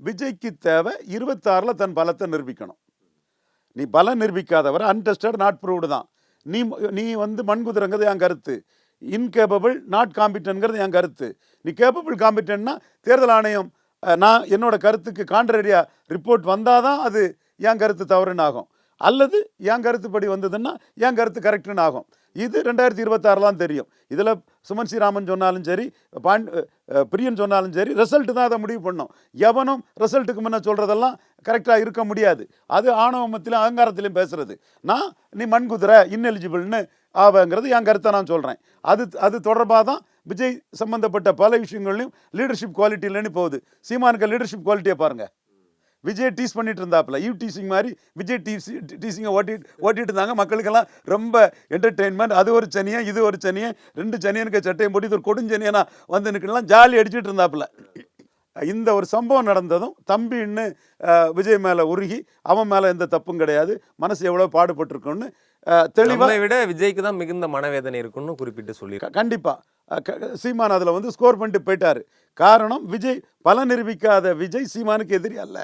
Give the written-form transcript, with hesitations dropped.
விஜய்க்கு தேவை 26ல் தன் பலத்தை நிரூபிக்கணும். நீ பலம் நிரூபிக்காதவரை அன்டெஸ்டட் நாட் ப்ரூவ்டு தான். நீ நீ வந்து மண்குதிரைங்கிறது என் கருத்து. இன்கேப்பபிள் நாட் காம்பிட்டன்ங்கிறது என் கருத்து. நீ கேப்பபிள் காம்பிட்டன்னா தேர்தல் ஆணையம் நான் என்னோட கருத்துக்கு கான்ட்ரரியாக ரிப்போர்ட் வந்தால் தான் அது என் கருத்து தவறுன்னு ஆகும். அல்லது என் கருத்துப்படி வந்ததுன்னா என் கருத்து கரெக்டுன்னு ஆகும். இது 2026 தெரியும். இதில் சுமன் ஸ்ரீராமன் சொன்னாலும் சரி, பிரியன் சொன்னாலும் சரி, ரிசல்ட்டு தான் அதை முடிவு பண்ணோம். எவனும் ரிசல்ட்டுக்கு முன்னே சொல்கிறதெல்லாம் கரெக்டாக இருக்க முடியாது. அது ஆணவமத்திலும் அகங்காரத்திலையும் பேசுகிறது. நீ மண்குதிரை இன்எலிஜிபிள்னு ஆவங்கிறது என் கருத்தை நான் சொல்கிறேன். அது தொடர்பாக தான் விஜய் சம்மந்தப்பட்ட பல விஷயங்கள்லையும் லீடர்ஷிப் குவாலிட்டி இல்லைன்னு போகுது. சீமானுக்கு லீடர்ஷிப் குவாலிட்டியை பாருங்கள். விஜய் டீஸ் பண்ணிட்டு இருந்தாப்புல, டீசிங் மாதிரி விஜய் டீசிங்கை ஓட்டிட்டு இருந்தாங்க. மக்களுக்கெல்லாம் ரொம்ப என்டர்டெயின்மெண்ட். அது ஒரு சனியன், இது ஒரு சனியன், 2 சனியனுக்கு சட்டையும் போட்டு இது ஒரு கொடுஞ்சனியனா வந்து நிற்கலாம் ஜாலி அடிச்சுட்டு இருந்தாப்புல. இந்த ஒரு சம்பவம் நடந்ததும் தம்பின்னு விஜய் மேலே உருகி அவன் மேலே எந்த தப்பும் கிடையாது, மனசு எவ்வளோ பாடுபட்டிருக்குன்னு தெளிவாக விட விஜய்க்கு தான் மிகுந்த மனவேதனை இருக்குன்னு குறிப்பிட்டு சொல்லி கண்டிப்பாக சீமான் அதில் வந்து ஸ்கோர் பண்ணிட்டு போயிட்டார். காரணம், விஜய் பல நிரூபிக்காத விஜய் சீமானுக்கு எதிரி அல்ல.